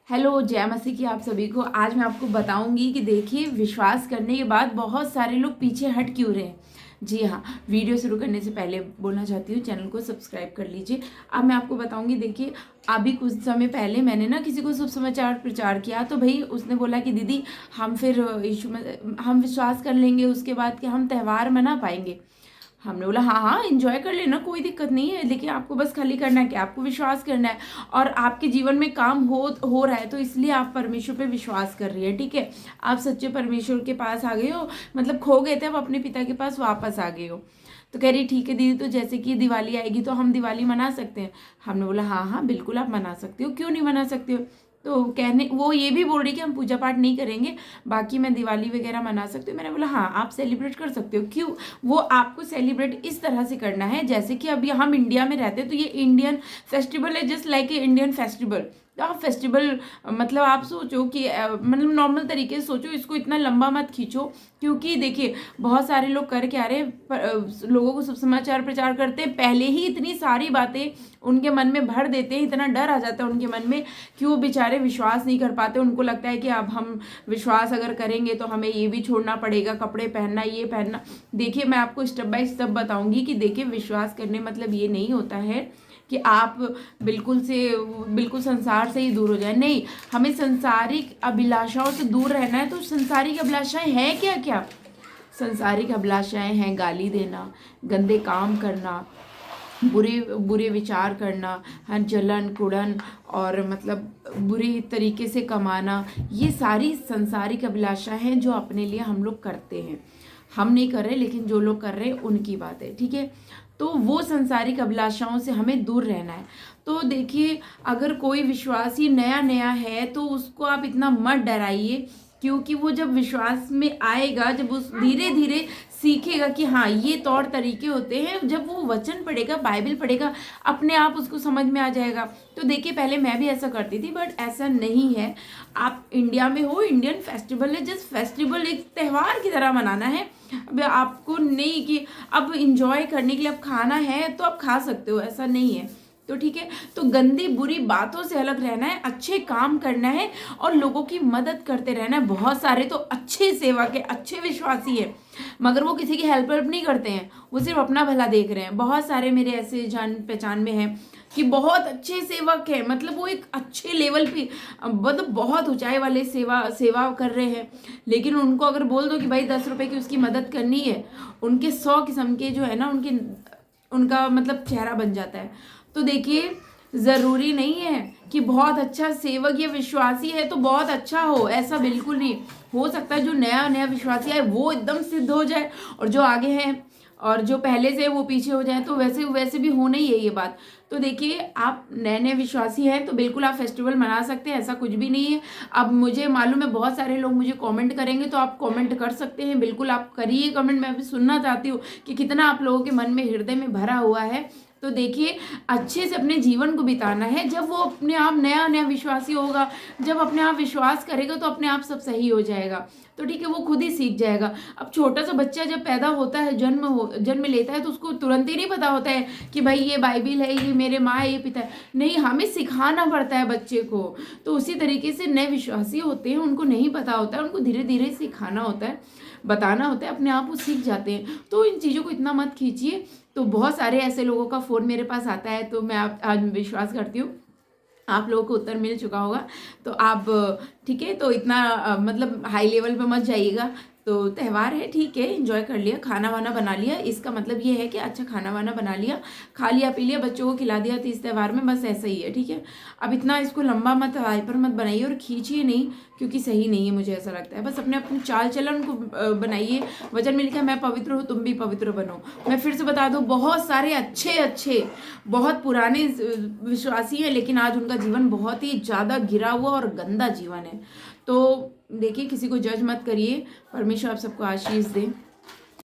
Hello, जय मसीह की आप सभी को। आज मैं आपको बताऊंगी कि देखिए, विश्वास करने के बाद बहुत सारे लोग पीछे हट क्यों रहे हैं। जी हाँ, वीडियो शुरू करने से पहले बोलना चाहती हूँ, चैनल को सब्सक्राइब कर लीजिए। अब मैं आपको बताऊंगी। देखिए, अभी कुछ समय पहले मैंने ना किसी को शुभ समाचार प्रचार किया, तो भाई उसने बोला कि दीदी हम फिर यीशु में हम विश्वास कर लेंगे, उसके बाद कि हम त्यौहार मना पाएंगे। हमने बोला हाँ हाँ, एंजॉय कर लेना, कोई दिक्कत नहीं है, लेकिन आपको बस खाली करना है कि आपको विश्वास करना है और आपके जीवन में काम हो रहा है, तो इसलिए आप परमेश्वर पे विश्वास कर रही है। ठीक है, आप सच्चे परमेश्वर के पास आ गए हो, मतलब खो गए थे, अब अपने पिता के पास वापस आ गए हो। तो कह रही ठीक है दीदी, तो जैसे कि दिवाली आएगी तो हम दिवाली मना सकते हैं। हमने बोला हाँ हाँ बिल्कुल आप मना सकते हो, क्यों नहीं मना सकते हो। तो कहने वो ये भी बोल रही कि हम पूजा पाठ नहीं करेंगे, बाकी मैं दिवाली वगैरह मना सकती हूँ। मैंने बोला हाँ आप सेलिब्रेट कर सकते हो, क्यों। वो आपको सेलिब्रेट इस तरह से करना है जैसे कि अभी हम इंडिया में रहते हैं, तो ये इंडियन फेस्टिवल है, just like a Indian festival. तो आप फेस्टिवल मतलब आप सोचो कि मतलब नॉर्मल तरीके से सोचो, इसको इतना लंबा मत खींचो। क्योंकि देखिए, बहुत सारे लोग कर क्या रहे, लोगों को शुभ समाचार प्रचार करते हैं, पहले ही इतनी सारी बातें उनके मन में भर देते हैं, इतना डर आ जाता है उनके मन में कि वो बेचारे विश्वास नहीं कर पाते। उनको लगता है कि अब हम विश्वास अगर करेंगे तो हमें ये भी छोड़ना पड़ेगा, कपड़े पहनना, ये पहनना। देखिए, मैं आपको स्टेप बाय स्टेप बताऊंगी कि देखिए, विश्वास करने मतलब ये नहीं होता है कि आप बिल्कुल संसार से ही दूर हो जाए। नहीं, हमें संसारिक अभिलाषाओं से दूर रहना है। तो संसारिक अभिलाषाएं हैं क्या क्या। संसारिक अभिलाषाएं हैं गाली देना, गंदे काम करना, बुरे बुरे विचार करना, हर जलन कुड़न और मतलब बुरी तरीके से कमाना। ये सारी संसारिक अभिलाषाएं हैं जो अपने लिए हम लोग करते हैं। हम नहीं कर रहे, लेकिन जो लोग कर रहे हैं उनकी बात है। ठीक है, तो वो संसारिक अभिलाषाओं से हमें दूर रहना है। तो देखिए, अगर कोई विश्वासी नया नया है तो उसको आप इतना मत डराइए, क्योंकि वो जब विश्वास में आएगा, जब उस धीरे धीरे सीखेगा कि हाँ ये तौर तरीके होते हैं, जब वो वचन पढ़ेगा, बाइबल पढ़ेगा, अपने आप उसको समझ में आ जाएगा। तो देखिए, पहले मैं भी ऐसा करती थी, बट ऐसा नहीं है। आप इंडिया में हो, इंडियन फेस्टिवल है, जस्ट फेस्टिवल एक त्यौहार की तरह मनाना है। अब आपको नहीं कि अब इंजॉय करने के लिए अब खाना है तो आप खा सकते हो, ऐसा नहीं है। तो ठीक है, तो गंदी बुरी बातों से अलग रहना है, अच्छे काम करना है और लोगों की मदद करते रहना है। बहुत सारे तो अच्छे सेवक है, अच्छे विश्वासी है, मगर वो किसी की हेल्प नहीं करते हैं, वो सिर्फ अपना भला देख रहे हैं। बहुत सारे मेरे ऐसे जान पहचान में हैं कि बहुत अच्छे सेवक हैं, मतलब वो एक अच्छे लेवल पे, मतलब बहुत ऊंचाई वाले सेवा कर रहे हैं। लेकिन उनको अगर बोल दो कि भाई 10 रुपए की उसकी मदद करनी है, उनके 100 किस्म के जो है ना, उनका मतलब चेहरा बन जाता है। तो देखिए, जरूरी नहीं है कि बहुत अच्छा सेवक या विश्वासी है तो बहुत अच्छा हो, ऐसा बिल्कुल नहीं। हो सकता है जो नया नया विश्वासी है वो एकदम सिद्ध हो जाए, और जो आगे हैं और जो पहले से वो पीछे हो जाए, तो वैसे वैसे भी होना ही है ये बात। तो देखिए, आप नए नए विश्वासी हैं तो बिल्कुल आप फेस्टिवल मना सकते हैं, ऐसा कुछ भी नहीं है। अब मुझे मालूम है बहुत सारे लोग मुझे कमेंट करेंगे, तो आप कमेंट कर सकते हैं, बिल्कुल आप करिए कमेंट। मैं भी सुनना चाहती हूँ कि कितना आप लोगों के मन में, हृदय में भरा हुआ है। तो देखिए, अच्छे से अपने जीवन को बिताना है। जब वो अपने आप नया नया विश्वासी होगा, जब अपने आप विश्वास करेगा, तो अपने आप सब सही हो जाएगा। तो ठीक है, वो खुद ही सीख जाएगा। अब छोटा सा बच्चा जब पैदा होता है, जन्म लेता है, तो उसको तुरंत ही नहीं पता होता है कि भाई ये बाइबिल है, ये मेरे माँ है, ये पिता है। नहीं, हमें सिखाना पड़ता है बच्चे को। तो उसी तरीके से नए विश्वासी होते हैं, उनको नहीं पता होता है, उनको धीरे धीरे सिखाना होता है, बताना होता है, अपने आप वो सीख जाते हैं। तो इन चीज़ों को इतना मत खींचिए। तो बहुत सारे ऐसे लोगों का फ़ोन मेरे पास आता है, तो मैं आज विश्वास करती हूँ आप लोगों को उत्तर मिल चुका होगा। तो आप ठीक है, तो इतना मतलब हाई लेवल पे मत जाइएगा। तो त्यौहार है, ठीक है, एंजॉय कर लिया, खाना वाना बना लिया, इसका मतलब ये है कि अच्छा खाना वाना बना लिया, खा लिया पी लिया, बच्चों को खिला दिया, तो इस त्यौहार में बस ऐसा ही है। ठीक है, अब इतना इसको लंबा मत, हाइपर मत बनाइए और खींचिए नहीं, क्योंकि सही नहीं है, मुझे ऐसा लगता है। बस अपने अपने चाल चलन को बनाइए। वचन में लिखा है, मैं पवित्र हूँ तुम भी पवित्र बनो। मैं फिर से बता दूँ, बहुत सारे अच्छे अच्छे बहुत पुराने विश्वासी हैं, लेकिन आज उनका जीवन बहुत ही ज़्यादा गिरा हुआ और गंदा जीवन है। तो देखिए, किसी को जज मत करिए। परमेश्वर आप सबको आशीष दे।